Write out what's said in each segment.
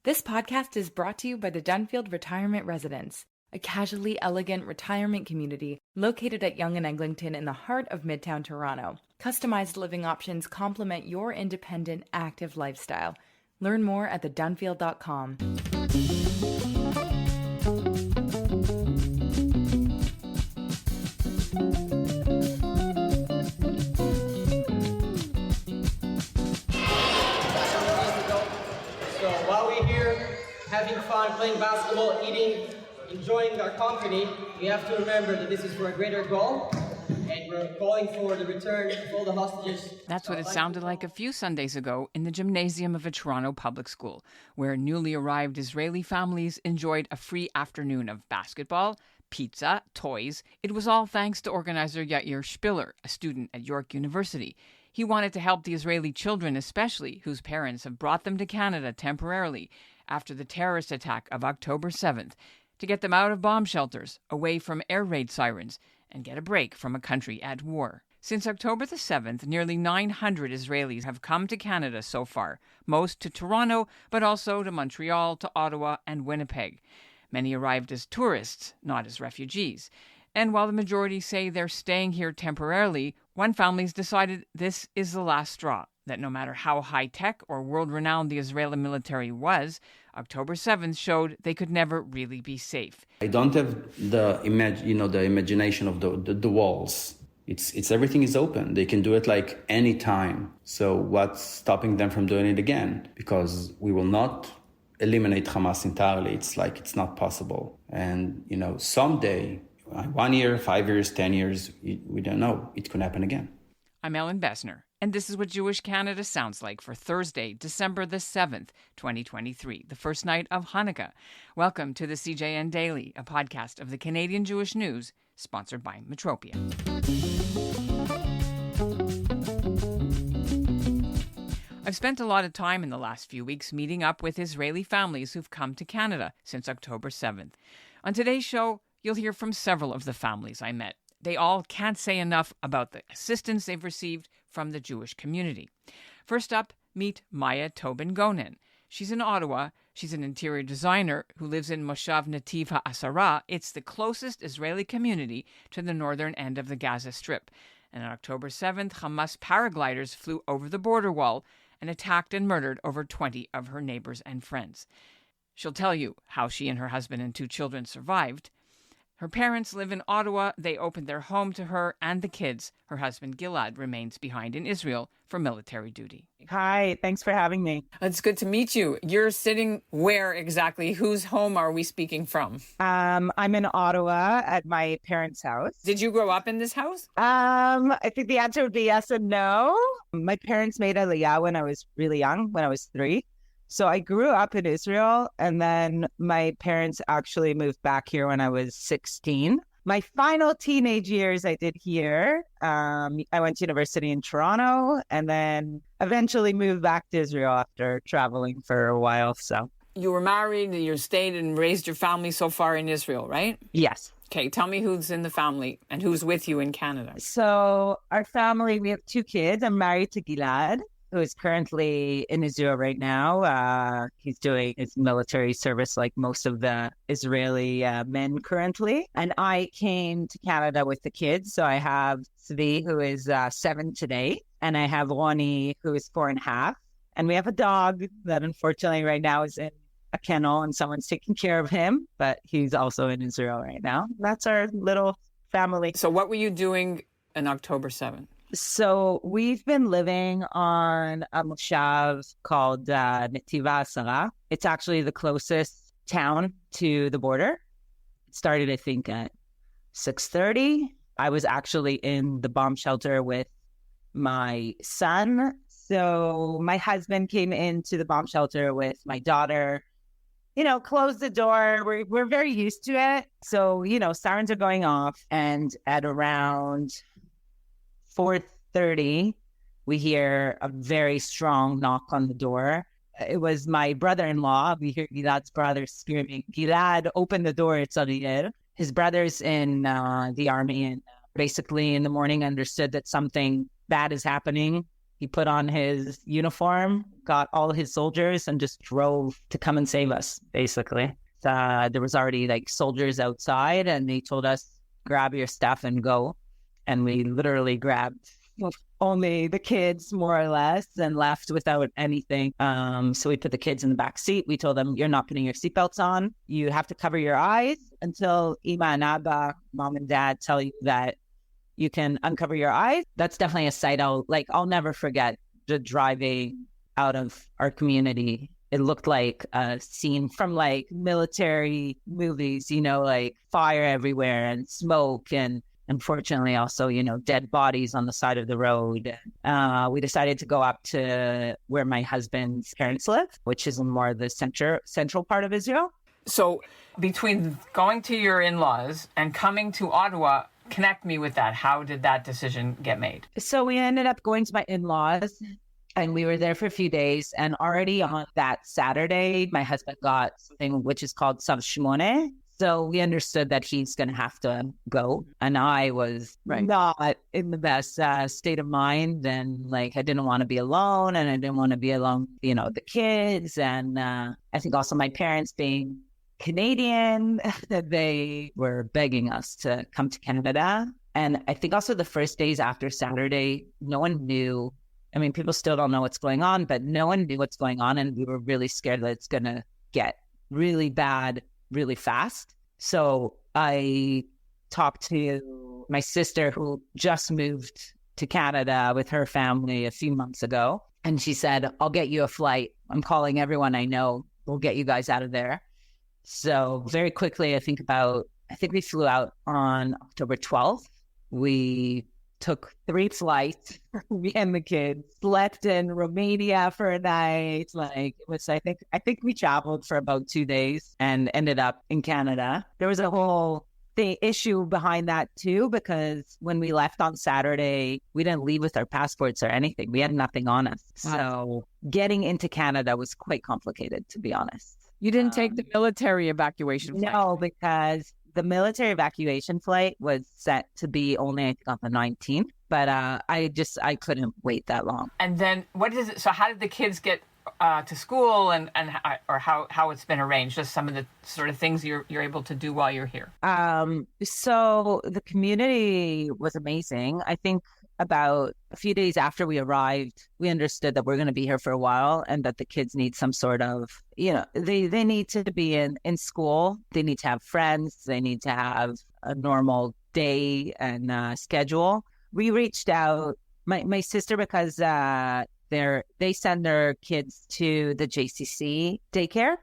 This podcast is brought to you by the Dunfield Retirement Residence, a casually elegant retirement community located at Yonge and Eglinton in the heart of Midtown Toronto. Customized living options complement your independent, active lifestyle. Learn more at thedunfield.com. Having fun, playing basketball, eating, enjoying our company, we have to remember that this is for a greater goal, and we're calling for the return of all the hostages. That's what it sounded like a few Sundays ago in the gymnasium of a Toronto public school, where newly arrived Israeli families enjoyed a free afternoon of basketball, pizza, toys. It was all thanks to organizer Yair Spiller, a student at York University. He wanted to help the Israeli children especially, whose parents have brought them to Canada temporarily after the terrorist attack of October 7th, to get them out of bomb shelters, away from air raid sirens, and get a break from a country at war. Since October the 7th, nearly 900 Israelis have come to Canada so far, most to Toronto, but also to Montreal, to Ottawa, and Winnipeg. Many arrived as tourists, not as refugees. And while the majority say they're staying here temporarily, one family's decided this is the last straw, that no matter how high-tech or world-renowned the Israeli military was, October 7th showed they could never really be safe. I don't have the imagination of the walls. It's everything is open. They can do it like any time. So what's stopping them from doing it again? Because we will not eliminate Hamas entirely. It's not possible. And, someday, 1 year, 5 years, 10 years, we don't know. It could happen again. I'm Ellin Bessner, and this is what Jewish Canada sounds like for Thursday, December the 7th, 2023, the first night of Hanukkah. Welcome to the CJN Daily, a podcast of the Canadian Jewish News, sponsored by Metropia. I've spent a lot of time in the last few weeks meeting up with Israeli families who've come to Canada since October 7th. On today's show, you'll hear from several of the families I met. They all can't say enough about the assistance they've received from the Jewish community. First up, meet Maya Tobin Gonen. She's in Ottawa. She's an interior designer who lives in moshav Netiv HaAsara. It's the closest Israeli community to the northern end of the Gaza Strip. And on October 7th, Hamas paragliders flew over the border wall and attacked and murdered over 20 of her neighbors and friends. She'll tell you how she and her husband and 2 children survived. Her parents live in Ottawa. They opened their home to her and the kids. Her husband, Gilad, remains behind in Israel for military duty. Hi, thanks for having me. It's good to meet you. You're sitting where exactly? Whose home are we speaking from? I'm in Ottawa at my parents' house. Did you grow up in this house? I think the answer would be yes and no. My parents made Aliyah when I was really young, when I was 3. So I grew up in Israel, and then my parents actually moved back here when I was 16. My final teenage years I did here. I went to university in Toronto, and then eventually moved back to Israel after traveling for a while. So you were married, you stayed and raised your family so far in Israel, right? Yes. Okay, tell me who's in the family and who's with you in Canada. So our family, we have 2 kids. I'm married to Gilad, who is currently in Israel right now. He's doing his military service like most of the Israeli men currently. And I came to Canada with the kids. So I have Zvi, who is 7 today, and I have Ronnie, who is 4.5. And we have a dog that unfortunately right now is in a kennel and someone's taking care of him, but he's also in Israel right now. That's our little family. So what were you doing on October 7th? So we've been living on a moshav called Netiv HaAsara. It's actually the closest town to the border. It started, I think, at 6:30. I was actually in the bomb shelter with my son. So my husband came into the bomb shelter with my daughter, closed the door. We're very used to it. So, sirens are going off, and at around 4:30, we hear a very strong knock on the door. It was my brother-in-law. We hear Gilad's brother screaming, "Gilad, open the door, it's Ariel." His brother's in the army, and basically in the morning understood that something bad is happening. He put on his uniform, got all his soldiers, and just drove to come and save us, basically. There was already like soldiers outside, and they told us, grab your stuff and go. And we literally grabbed only the kids, more or less, and left without anything. So we put the kids in the back seat. We told them, you're not putting your seatbelts on. You have to cover your eyes until Ima and Abba, mom and dad, tell you that you can uncover your eyes. That's definitely a sight I'll never forget. The driving out of our community, it looked like a scene from like military movies, like fire everywhere and smoke, and unfortunately also, dead bodies on the side of the road. We decided to go up to where my husband's parents live, which is in more of the central part of Israel. So between going to your in-laws and coming to Ottawa, connect me with that. How did that decision get made? So we ended up going to my in-laws, and we were there for a few days. And already on that Saturday, my husband got something which is called Sav Shmone. So we understood that he's going to have to go. And I was not in the best state of mind. And I didn't want to be alone, and I didn't want to be alone, the kids. And I think also my parents being Canadian, that they were begging us to come to Canada. And I think also the first days after Saturday, no one knew. I mean, people still don't know what's going on, but no one knew what's going on. And we were really scared that it's going to get really bad really fast. So I talked to my sister, who just moved to Canada with her family a few months ago. And she said, I'll get you a flight. I'm calling everyone I know. We'll get you guys out of there. So very quickly, I think we flew out on October 12th. We took 3 flights, me and the kids, slept in Romania for a night. I think we traveled for about 2 days and ended up in Canada. There was a whole issue behind that too, because when we left on Saturday, we didn't leave with our passports or anything. We had nothing on us. So getting into Canada was quite complicated, to be honest. You didn't take the military evacuation flight? No, because the military evacuation flight was set to be only, I think, on the 19th. But I couldn't wait that long. And then so how did the kids get to school, and how it's been arranged? Just some of the sort of things you're able to do while you're here. So the community was amazing. I think about a few days after we arrived, we understood that we're going to be here for a while, and that the kids need some sort of, they need to be in school. They need to have friends. They need to have a normal day and schedule. We reached out, my sister, because they send their kids to the JCC daycare.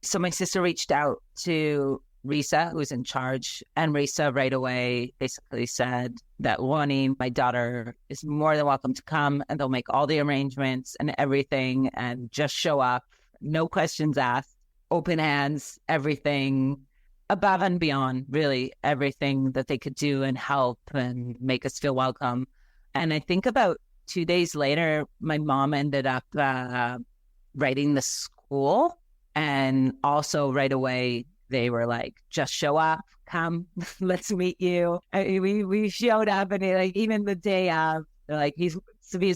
So my sister reached out to Risa, who's in charge, and Risa right away basically said that my daughter is more than welcome to come, and they'll make all the arrangements and everything, and just show up, no questions asked, open hands, everything above and beyond, really everything that they could do and help and make us feel welcome. And I think about 2 days later, my mom ended up writing the school, and also right away they were like, just show up, come, let's meet you. We showed up, and even the day of, they're like, he's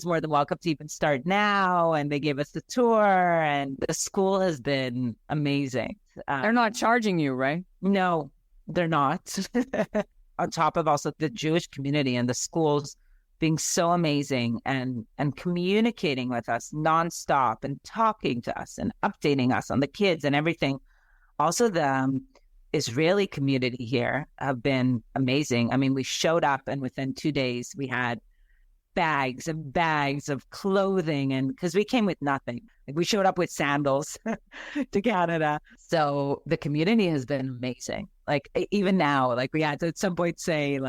more than welcome to even start now. And they gave us the tour, and the school has been amazing. They're not charging you, right? No, they're not. On top of also the Jewish community and the schools being so amazing and communicating with us nonstop and talking to us and updating us on the kids and everything. Also, the Israeli community here have been amazing. I mean, we showed up, and within 2 days, we had bags and bags of clothing, and because we came with nothing. We showed up with sandals to Canada. So the community has been amazing. Even now, we had to at some point say,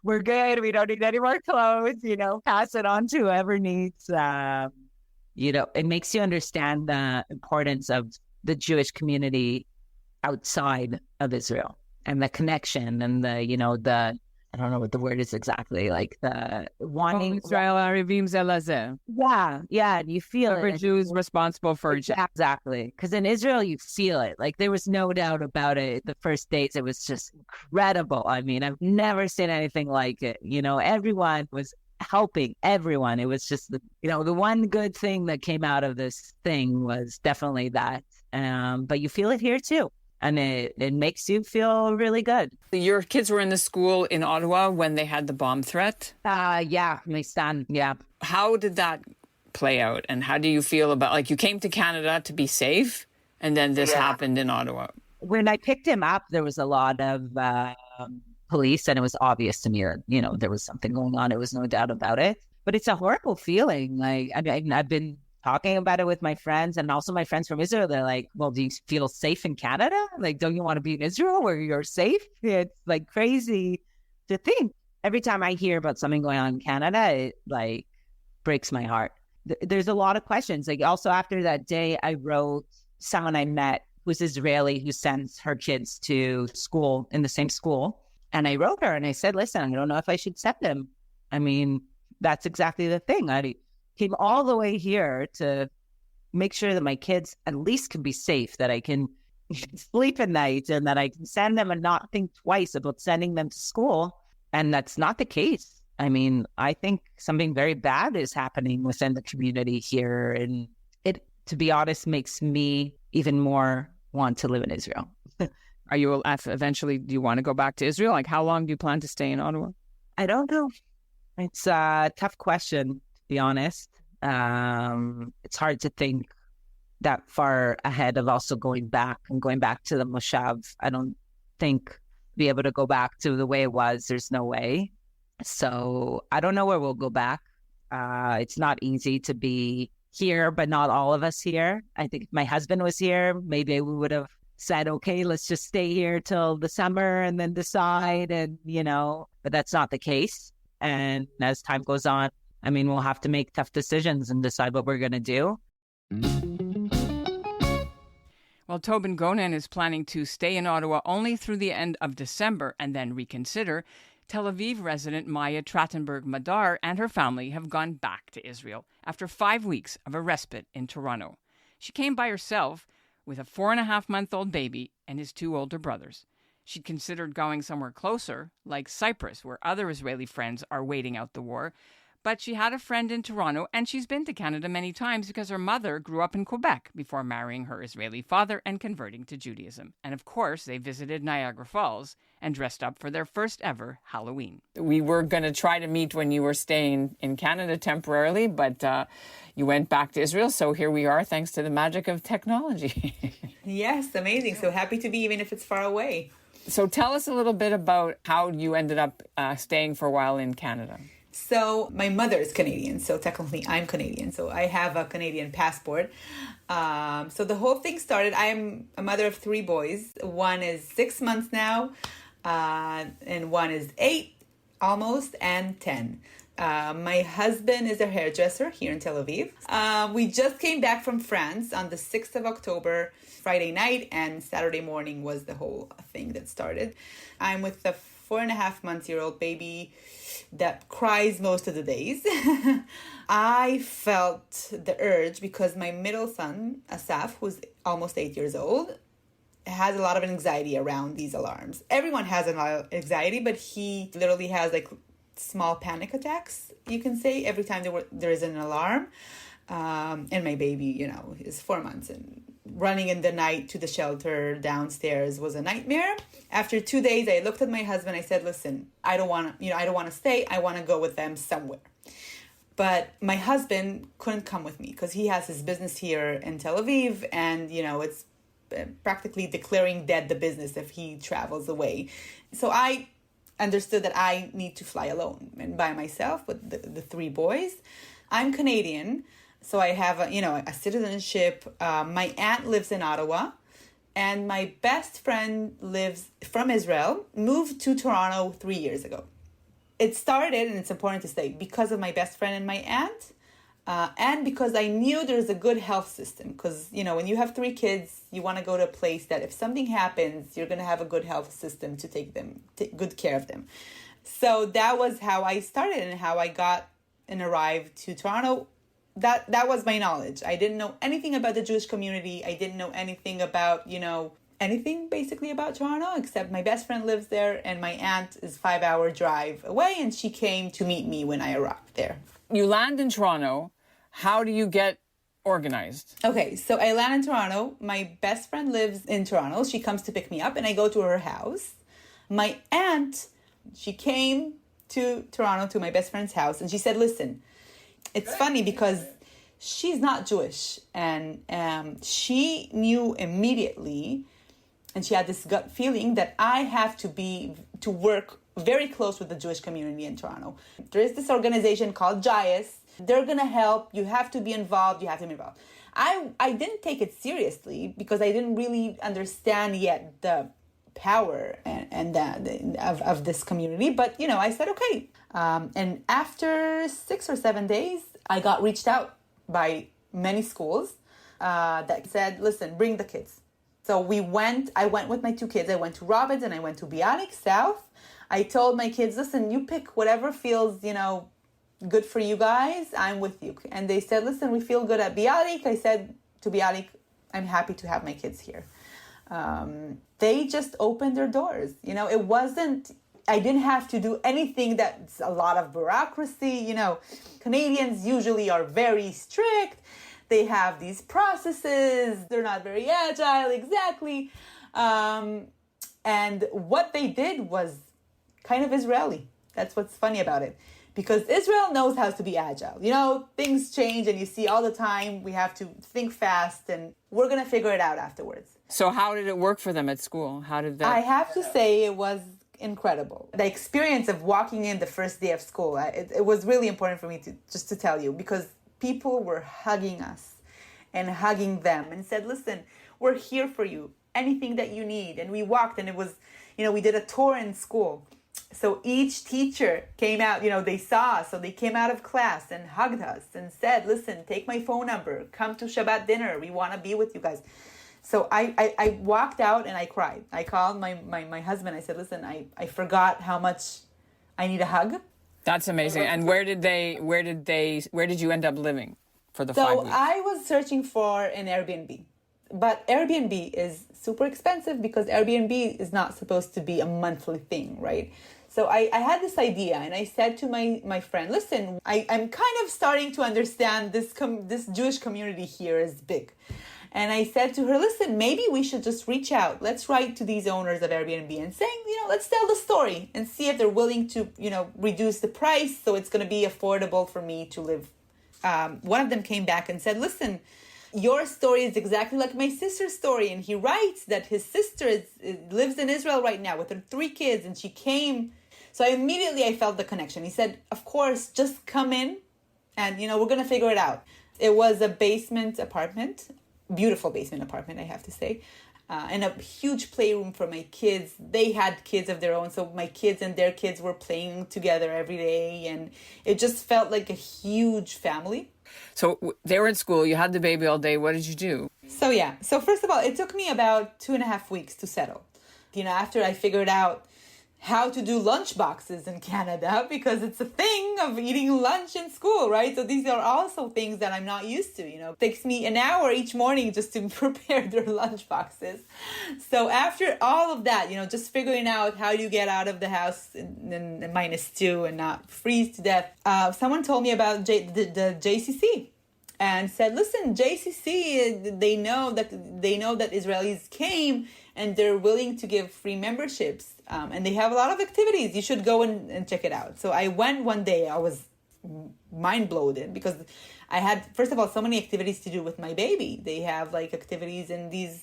we're good. We don't need any more clothes, pass it on to whoever needs. It makes you understand the importance of the Jewish community outside of Israel, and the connection, and the I don't know what the word is exactly, the wanting. Israel Arivim Zelazeh. Yeah, you feel it. Jews responsible for exactly, because in Israel you feel it. There was no doubt about it. The first days, it was just incredible. I mean, I've never seen anything like it. Everyone was helping everyone. It was just the one good thing that came out of this thing was definitely that. But you feel it here too. And it makes you feel really good. Your kids were in the school in Ottawa when they had the bomb threat? Yeah, my son, yeah. How did that play out? And how do you feel about, like, you came to Canada to be safe, and then this happened in Ottawa? When I picked him up, there was a lot of police, and it was obvious to me that, there was something going on. There was no doubt about it. But it's a horrible feeling. Like, I mean, I've been talking about it with my friends, and also my friends from Israel. They're like, well, do you feel safe in Canada? Like, don't you want to be in Israel where you're safe? It's like crazy to think. Every time I hear about something going on in Canada, it like breaks my heart. There's a lot of questions. Like, also after that day, I wrote someone I met who's Israeli who sends her kids to school in the same school. And I wrote her and I said, listen, I don't know if I should send them. I mean, that's exactly the thing. I came all the way here to make sure that my kids at least can be safe, that I can sleep at night, and that I can send them and not think twice about sending them to school. And that's not the case. I mean, I think something very bad is happening within the community here. And it, to be honest, makes me even more want to live in Israel. Are you eventually, do you want to go back to Israel? Like, how long do you plan to stay in Ottawa? I don't know. It's a tough question, to be honest. It's hard to think that far ahead of also going back to the moshav. I don't think be able to go back to the way it was. There's no way. So I don't know where we'll go back. It's not easy to be here, but not all of us here. I think if my husband was here, maybe we would have said, okay, let's just stay here till the summer and then decide. And, but that's not the case. And as time goes on, I mean, we'll have to make tough decisions and decide what we're going to do. Well, Tobin Gonen is planning to stay in Ottawa only through the end of December and then reconsider. Tel Aviv resident Maya Trajtenberg Madar and her family have gone back to Israel after 5 weeks of a respite in Toronto. She came by herself with a 4.5-month-old baby and his 2 older brothers. She'd considered going somewhere closer, like Cyprus, where other Israeli friends are waiting out the war. But she had a friend in Toronto, and she's been to Canada many times because her mother grew up in Quebec before marrying her Israeli father and converting to Judaism. And of course, they visited Niagara Falls and dressed up for their first ever Halloween. We were going to try to meet when you were staying in Canada temporarily, but you went back to Israel. So here we are, thanks to the magic of technology. Yes, amazing. So happy to be, even if it's far away. So tell us a little bit about how you ended up staying for a while in Canada. So my mother is Canadian, so technically I'm Canadian. So I have a Canadian passport. So the whole thing started, I'm a mother of 3 boys. One is 6 months now, and one is 8 almost, and 10. My husband is a hairdresser here in Tel Aviv. We just came back from France on the 6th of October, Friday night, and Saturday morning was the whole thing that started. I'm with a 4.5-month-old baby that cries most of the days. I felt the urge because my middle son, Asaf, who's almost 8 years old, has a lot of anxiety around these alarms. Everyone has a lot of anxiety, but he literally has like small panic attacks, you can say, every time there is an alarm. And my baby, is 4 months, and running in the night to the shelter downstairs was a nightmare. After 2 days, I looked at my husband. I said, listen, I don't want to stay. I want to go with them somewhere. But my husband couldn't come with me because he has his business here in Tel Aviv, and, it's practically declaring dead the business if he travels away. So I understood that I need to fly alone and by myself with the 3 boys. I'm Canadian, so I have a citizenship. My aunt lives in Ottawa, and my best friend lives from Israel, moved to Toronto 3 years ago. It started, and it's important to say, because of my best friend and my aunt, and because I knew there's a good health system. Because, when you have 3 kids, you want to go to a place that if something happens, you're going to have a good health system to take good care of them. So that was how I started and how I got and arrived to Toronto. That was my knowledge. I didn't know anything about the Jewish community. I didn't know anything about, anything basically about Toronto, except my best friend lives there and my aunt is 5-hour drive away, and she came to meet me when I arrived there. You land in Toronto. How do you get organized? Okay, so I land in Toronto. My best friend lives in Toronto. She comes to pick me up and I go to her house. My aunt, she came to Toronto to my best friend's house and she said, listen, it's funny because she's not Jewish, and she knew immediately, and she had this gut feeling that I have to work very close with the Jewish community in Toronto. There is this organization called JCCs. They're going to help. You have to be involved. You have to be involved. I didn't take it seriously because I didn't really understand yet the power of this community. But, I said, okay. And after 6 or 7 days, I got reached out by many schools that said, listen, bring the kids. So I went with my 2 kids. I went to Robbins and I went to Bialik South. I told my kids, listen, you pick whatever feels, good for you guys. I'm with you. And they said, listen, we feel good at Bialik. I said to Bialik, I'm happy to have my kids here. They just opened their doors. It wasn't, I didn't have to do anything that's a lot of bureaucracy. Canadians usually are very strict. They have these processes. They're not very agile, exactly. And what they did was kind of Israeli. That's what's funny about it. Because Israel knows how to be agile. Things change and you see all the time. We have to think fast and we're going to figure it out afterwards. So how did it work for them at school? How did that... I have to say it was incredible. The experience of walking in the first day of school, it was really important for me to tell you, because people were hugging us and hugging them and said, listen, we're here for you. Anything that you need. And we walked and it was, we did a tour in school. So each teacher came out, they saw us. So they came out of class and hugged us and said, listen, take my phone number. Come to Shabbat dinner. We want to be with you guys. So I walked out and I cried. I called my husband. I said, listen, I forgot how much I need a hug. That's amazing. And where did you end up living for the 5 weeks? So I was searching for an Airbnb. But Airbnb is super expensive because Airbnb is not supposed to be a monthly thing, right? So I had this idea and I said to my friend, listen, I'm kind of starting to understand this Jewish community here is big. And I said to her, listen, maybe we should just reach out. Let's write to these owners of Airbnb and say, let's tell the story and see if they're willing to, reduce the price so it's going to be affordable for me to live. One of them came back and said, listen, your story is exactly like my sister's story. And he writes that his sister lives in Israel right now with her 3 kids and she came. So immediately I felt the connection. He said, of course, just come in and, we're going to figure it out. It was a basement apartment, beautiful basement apartment, I have to say, and a huge playroom for my kids. They had kids of their own. So my kids and their kids were playing together every day. And it just felt like a huge family. So they were in school, you had the baby all day. What did you do? So first of all, it took me about 2.5 weeks to settle. After I figured out how to do lunch boxes in Canada, because it's a thing of eating lunch in school, right? So these are also things that I'm not used to, It takes me an hour each morning just to prepare their lunch boxes. So after all of that, just figuring out how you get out of the house in -2 and not freeze to death, someone told me about the JCC. And said, listen, JCC, they know that Israelis came and they're willing to give free memberships. And they have a lot of activities. You should go and check it out. So I went one day. I was mind blown because I had, first of all, so many activities to do with my baby. They have activities in these,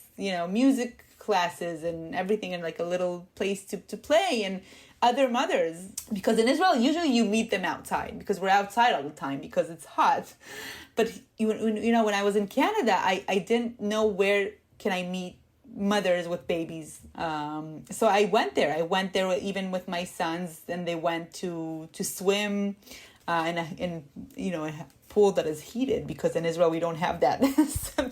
music classes and everything, and a little place to play, and other mothers. Because in Israel, usually you meet them outside because we're outside all the time because it's hot. But, when I was in Canada, I didn't know where can I meet mothers with babies. So I went there. Even with my sons, and they went to swim in a pool that is heated, because in Israel we don't have that.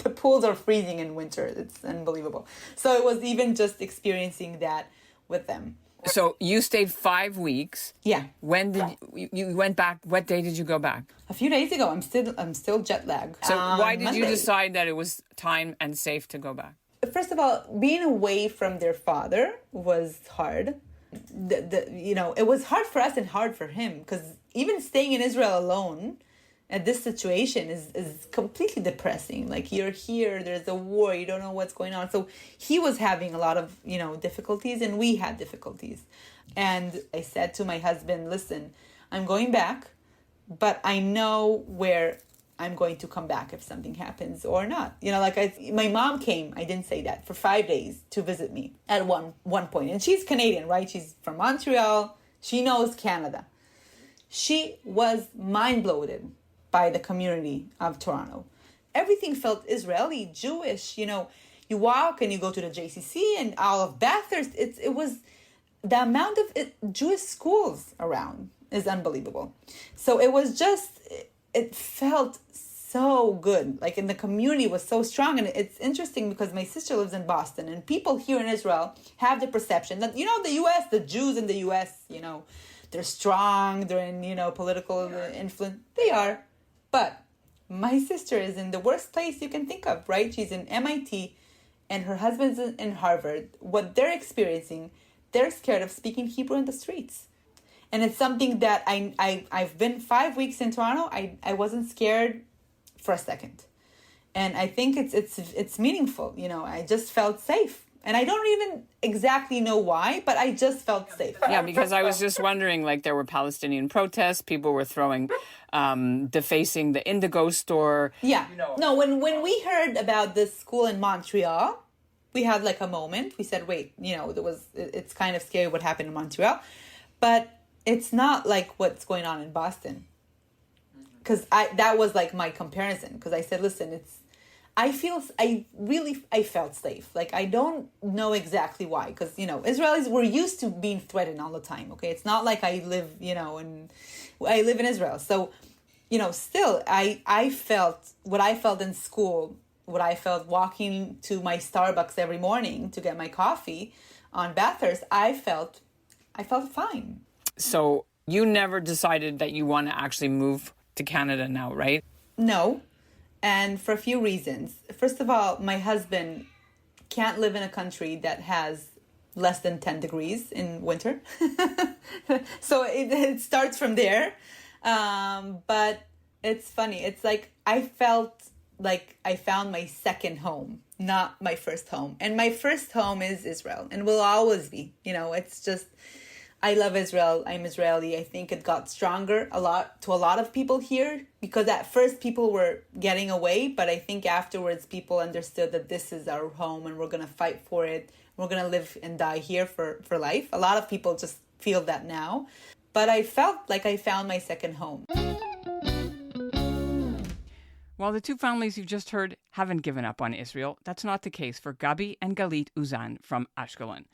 The pools are freezing in winter. It's unbelievable. So it was even just experiencing that with them. So you stayed 5 weeks. Yeah. When did you went back? What day did you go back? A few days ago. I'm still jet lagged. So why did you decide that it was time and safe to go back? first of all, being away from their father was hard. It was hard for us and hard for him, because even staying in Israel alone at this situation is completely depressing. Like, you're here, there's a war, you don't know what's going on. So he was having a lot of, difficulties, and we had difficulties. And I said to my husband, listen, I'm going back, but I know where I'm going to come back if something happens or not. My mom came, I didn't say that, for 5 days to visit me at one point. And she's Canadian, right? She's from Montreal. She knows Canada. She was mind-blown by the community of Toronto. Everything felt Israeli, Jewish. You walk and you go to the JCC and all of Bathurst. It was the amount of Jewish schools around is unbelievable. So it was just, it felt so good. Like, in the community was so strong. And it's interesting because my sister lives in Boston, and people here in Israel have the perception that, the U.S., the Jews in the U.S., they're strong, they're in, political influence. They are. But my sister is in the worst place you can think of, right? She's in MIT and her husband's in Harvard. What they're experiencing, they're scared of speaking Hebrew in the streets. And it's something that I've been 5 weeks in Toronto. I wasn't scared for a second. And I think it's meaningful. I just felt safe. And I don't even exactly know why, but I just felt safe. Yeah, because I was just wondering, there were Palestinian protests. People were defacing the Indigo store. Yeah. No, when we heard about this school in Montreal, we had a moment. We said, wait, it's kind of scary what happened in Montreal. But it's not like what's going on in Boston. Because that was my comparison. Because I said, listen, I felt safe. I don't know exactly why. Because, Israelis were used to being threatened all the time. Okay. It's not like I live, I live in Israel. So, still I felt what I felt in school, what I felt walking to my Starbucks every morning to get my coffee on Bathurst. I felt fine. So you never decided that you want to actually move to Canada now, right? No. And for a few reasons. First of all, my husband can't live in a country that has less than 10 degrees in winter. So it starts from there. But it's funny. It's I felt like I found my second home, not my first home. And my first home is Israel and will always be. It's just, I love Israel. I'm Israeli. I think it got stronger to a lot of people here, because at first people were getting away, but I think afterwards people understood that this is our home and we're going to fight for it. We're going to live and die here for life. A lot of people just feel that now, but I felt like I found my second home. While the two families you've just heard haven't given up on Israel, that's not the case for Gabi and Galit Uzan from Ashkelon.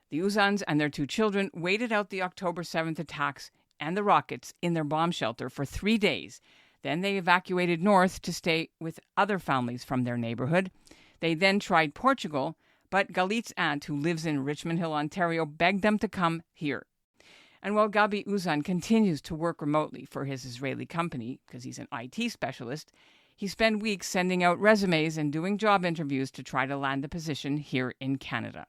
The Uzans and their two children waited out the October 7th attacks and the rockets in their bomb shelter for 3 days. Then they evacuated north to stay with other families from their neighborhood. They then tried Portugal, but Galit's aunt, who lives in Richmond Hill, Ontario, begged them to come here. And while Gabi Uzan continues to work remotely for his Israeli company, because he's an IT specialist, he spent weeks sending out resumes and doing job interviews to try to land a position here in Canada.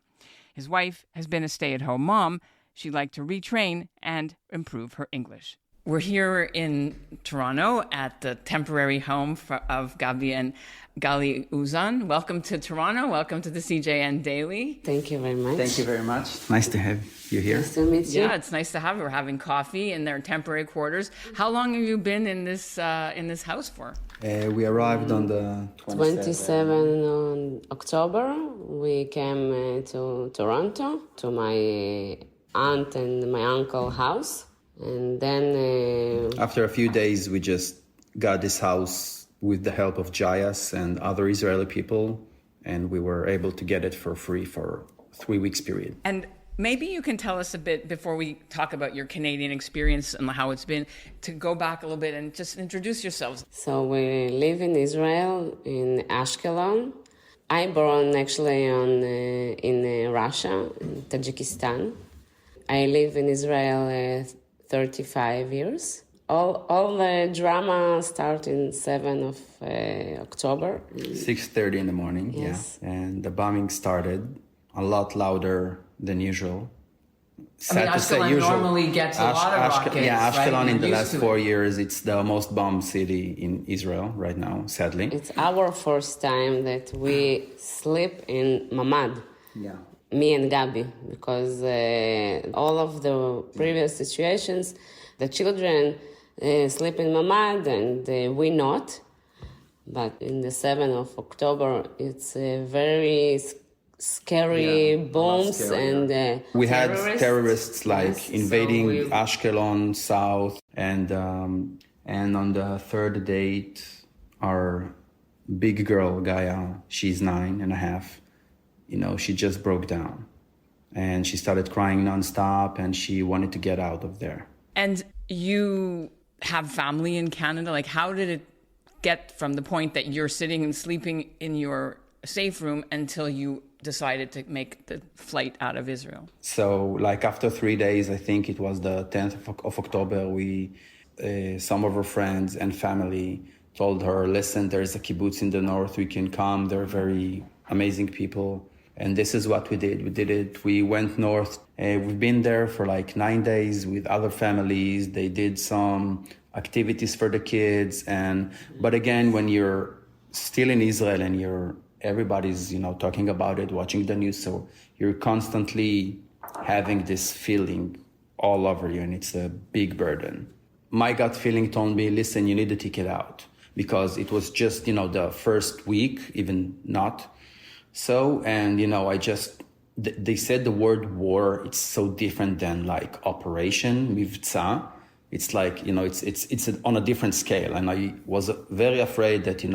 His wife has been a stay-at-home mom. She'd like to retrain and improve her English. We're here in Toronto at the temporary home of Gabi and Galit Uzan. Welcome to Toronto. Welcome to the CJN Daily. Thank you very much. Thank you very much. Nice to have you here. Nice to meet you. Yeah, it's nice to have you. We're having coffee in their temporary quarters. How long have you been in this house for? We arrived on the 27 on October. We came to Toronto to my aunt and my uncle's house. And then after a few days, we just got this house with the help of Jayas and other Israeli people, and we were able to get it for free for a 3 weeks period. And maybe you can tell us a bit, before we talk about your Canadian experience and how it's been, to go back a little bit and just introduce yourselves. So we live in Israel, in Ashkelon. I born actually in Russia, in Tajikistan. I live in Israel 35 years. All the drama started in 7th of October. 6:30 in the morning, Yes. yeah. And the bombing started a lot louder than usual. Sad to say, Ashkelon normally gets a lot of rockets. Yeah, Ashkelon right? in the You're last used to 4 it. years, it's the most bombed city in Israel right now, sadly. It's our first time that we sleep in Mamad. Yeah. Me and Gabi, because all of the previous situations, the children sleep in Mamad and we not. But in the 7th of October, it's very scary bombs and we had terrorists like invading so Ashkelon south, and on the third date, our big girl Gaia, she's 9.5. She just broke down, and she started crying nonstop, and she wanted to get out of there. And you have family in Canada. Like, how did it get from the point that you're sitting and sleeping in your safe room until you decided to make the flight out of Israel? So, like, after 3 days, I think it was the 10th of October, we, some of her friends and family told her, listen, there's a kibbutz in the north, we can come. They're very amazing people. And this is what we did. We did it. We went north. We've been there for like 9 days with other families. They did some activities for the kids. But again, when you're still in Israel and everybody's, talking about it, watching the news, so you're constantly having this feeling all over you, and it's a big burden. My gut feeling told me, listen, you need to take it out, because it was just, the first week, even not. So, and, they said the word war, it's so different than like operation, mivtza. It's like, it's on a different scale. And I was very afraid that,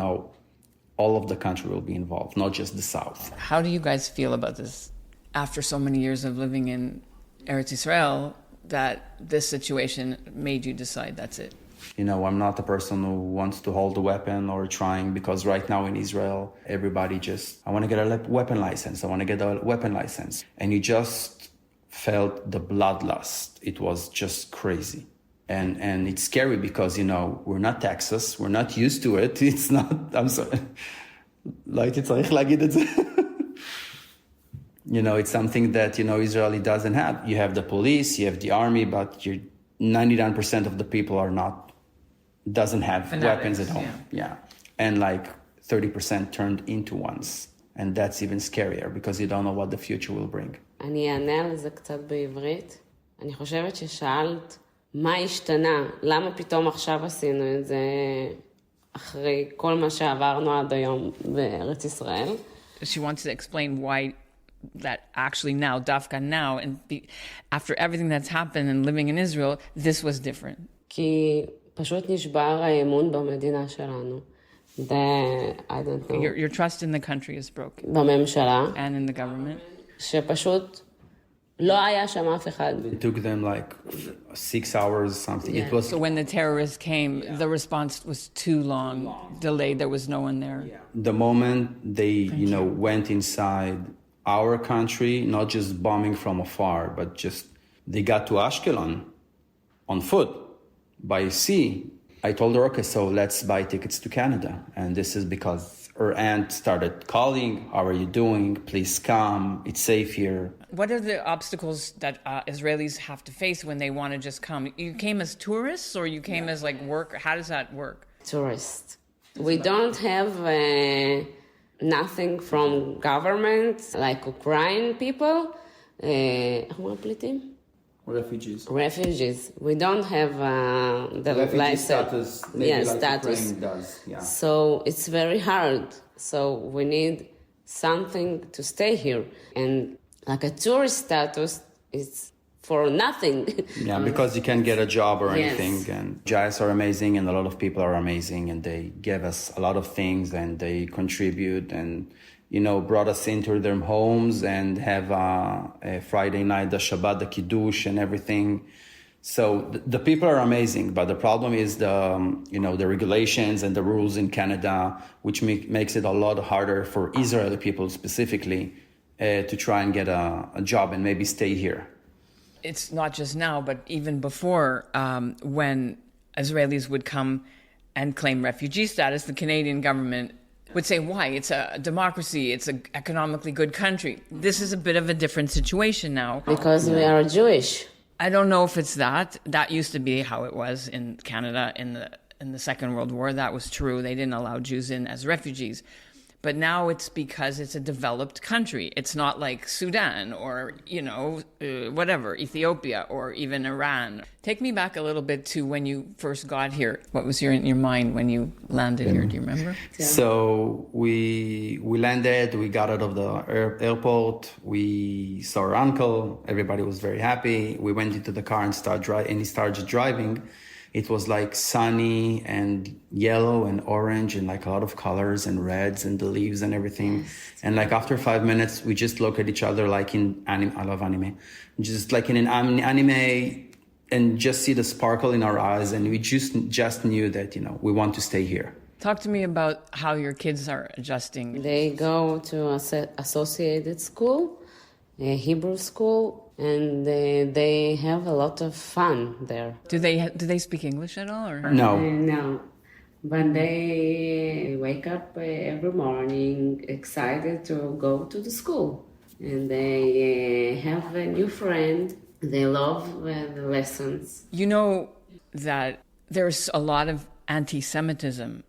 all of the country will be involved, not just the South. How do you guys feel about this after so many years of living in Eretz Israel, that this situation made you decide that's it? I'm not a person who wants to hold a weapon or trying, because right now in Israel, everybody I want to get a weapon license. I want to get a weapon license. And you just felt the bloodlust. It was just crazy. And it's scary because, we're not Texas. We're not used to it. It's not, I'm sorry. It's something that, Israeli doesn't have. You have the police, you have the army, but 99% of the people doesn't have weapons at home. Yeah. And like 30% turned into ones. And that's even scarier because you don't know what the future will bring. אני אענה על זה קצת בעברית. אני חושבת ששאלת מה השתנה, למה פתאום עכשיו עשינו את זה אחרי כל מה שעברנו עד היום בארץ ישראל. She wants to explain why that actually now, dafka now, and after everything that's happened and living in Israel, this was different. כי פשוט נשבר האמון במדינה שלנו. I don't know. Your trust in the country is broken. בממשלה. And in the government. שפשוט לא היה שם אף אחד. It took them like 6 hours, something. Yeah. It was so when the terrorists came, the response was too long, delayed. There was no one there. Yeah. The moment they, went inside our country, not just bombing from afar, but just they got to Ashkelon on foot by sea. I told her, okay, so let's buy tickets to Canada. And this is because her aunt started calling, how are you doing? Please come. It's safe here. What are the obstacles that Israelis have to face when they want to just come? You came as tourists or you came as like work? How does that work? Tourists. We don't have nothing from government, like Ukraine people. Refugees. We don't have the refugee status. Maybe like status. Ukraine does. Yeah. So it's very hard. So we need something to stay here. And like a tourist status, it's for nothing. Yeah, because you can't get a job or anything. Yes. And JCCs are amazing, and a lot of people are amazing, and they give us a lot of things, and they contribute, and brought us into their homes and have a Friday night, the Shabbat, the Kiddush, and everything. So the people are amazing, but the problem is the regulations and the rules in Canada, which makes it a lot harder for Israeli people specifically to try and get a job and maybe stay here. It's not just now, but even before, when Israelis would come and claim refugee status, the Canadian government would say, why? It's a democracy. It's an economically good country. This is a bit of a different situation now. Because we are Jewish. I don't know if it's that. That used to be how it was in Canada in the Second World War. That was true. They didn't allow Jews in as refugees. But now it's because it's a developed country. It's not like Sudan or, whatever, Ethiopia or even Iran. Take me back a little bit to when you first got here. What was in your mind when you landed here? Do you remember? So we landed, we got out of the airport, we saw our uncle, everybody was very happy. We went into the car and he started driving. It was like sunny and yellow and orange and like a lot of colors and reds and the leaves and everything. Yes. And like after 5 minutes, we just look at each other like in anime. I love anime. Just like in an anime and just see the sparkle in our eyes. And we just knew that, we want to stay here. Talk to me about how your kids are adjusting. They go to associated school, a Hebrew school, and they have a lot of fun there. Do they speak English at all? Or? No. No. But they wake up every morning excited to go to the school. And they have a new friend. They love the lessons. You know that there's a lot of anti-Semitism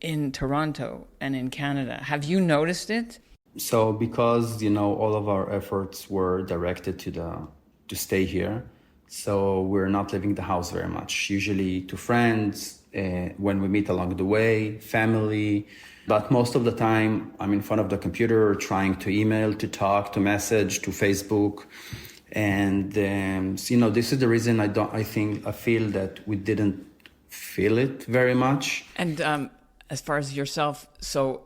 in Toronto and in Canada. Have you noticed it? So because, all of our efforts were directed to stay here, so we're not leaving the house very much, usually to friends, when we meet along the way, family. But most of the time, I'm in front of the computer trying to email, to talk, to message, to Facebook. And, this is the reason I feel that we didn't feel it very much. And as far as yourself, so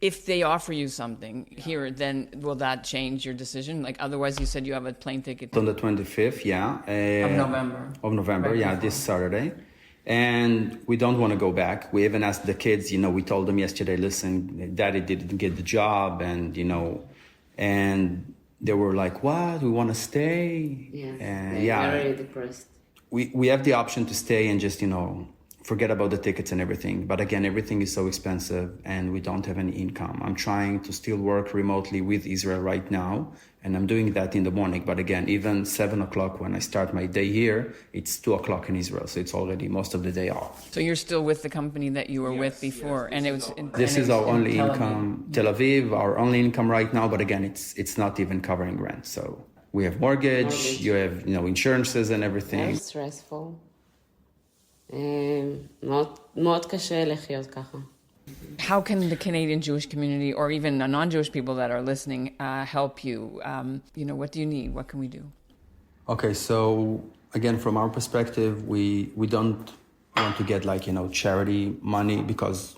if they offer you something here, then will that change your decision? Like otherwise you said you have a plane ticket. On the 25th, of November. Of November, right, yeah, this Saturday. And we don't want to go back. We even asked the kids, we told them yesterday, listen, Daddy didn't get the job. And, and they were like, what? We want to stay? Yeah, very depressed. We have the option to stay and just, forget about the tickets and everything. But again, everything is so expensive and we don't have any income. I'm trying to still work remotely with Israel right now. And I'm doing that in the morning. But again, even 7 o'clock when I start my day here, it's 2 o'clock in Israel. So it's already most of the day off. So you're still with the company that you were with before. Yes, and this is our only income. Tel Aviv, our only income right now. But again, it's not even covering rent. So we have mortgage. You have, insurances and everything. Very stressful. מאוד קשה לחיות ככה. How can the Canadian Jewish community or even non-Jewish people that are listening help you? What do you need? What can we do? Okay, so again, from our perspective, we don't want to get charity money because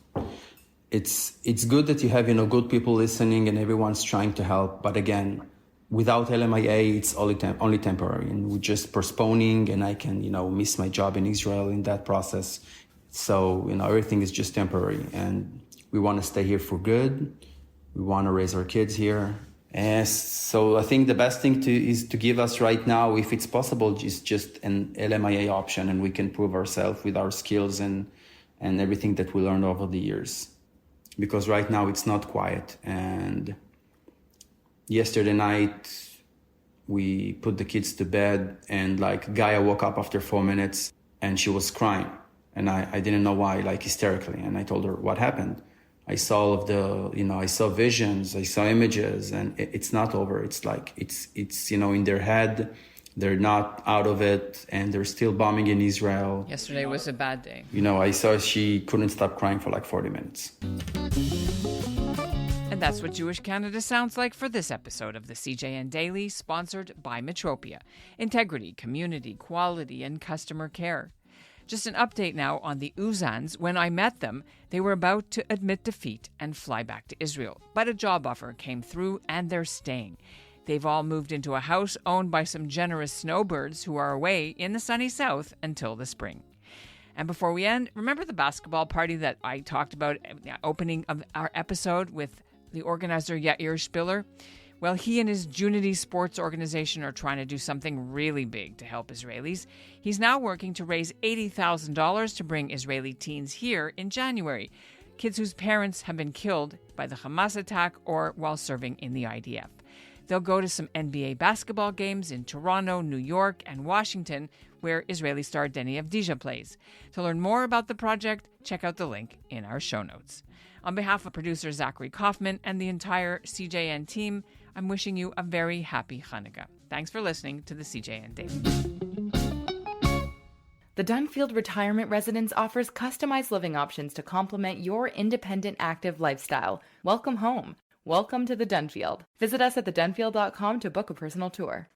it's good that you have, good people listening and everyone's trying to help. But again, without LMIA, it's only temporary, and we're just postponing, and I can, miss my job in Israel in that process. So, everything is just temporary, and we want to stay here for good. We want to raise our kids here. And so I think the best thing is to give us right now, if it's possible, is just an LMIA option, and we can prove ourselves with our skills and everything that we learned over the years. Because right now it's not quiet, and yesterday night, we put the kids to bed and Gaia woke up after 4 minutes and she was crying. And I didn't know why, hysterically. And I told her what happened. I saw all of I saw visions, I saw images, and it's not over. It's it's in their head. They're not out of it, and they're still bombing in Israel. Yesterday was a bad day. I saw she couldn't stop crying for 40 minutes. And that's what Jewish Canada sounds like for this episode of the CJN Daily, sponsored by Metropia. Integrity, community, quality, and customer care. Just an update now on the Uzans. When I met them, they were about to admit defeat and fly back to Israel. But a job offer came through and they're staying. They've all moved into a house owned by some generous snowbirds who are away in the sunny south until the spring. And before we end, remember the basketball party that I talked about at the opening of our episode with the organizer Yair Spiller? Well, he and his Junity Sports Organization are trying to do something really big to help Israelis. He's now working to raise $80,000 to bring Israeli teens here in January, kids whose parents have been killed by the Hamas attack or while serving in the IDF. They'll go to some NBA basketball games in Toronto, New York, and Washington, where Israeli star Denny Avdija plays. To learn more about the project, check out the link in our show notes. On behalf of producer Zachary Kaufman and the entire CJN team, I'm wishing you a very happy Hanukkah. Thanks for listening to the CJN Daily. The Dunfield Retirement Residence offers customized living options to complement your independent, active lifestyle. Welcome home. Welcome to the Dunfield. Visit us at thedunfield.com to book a personal tour.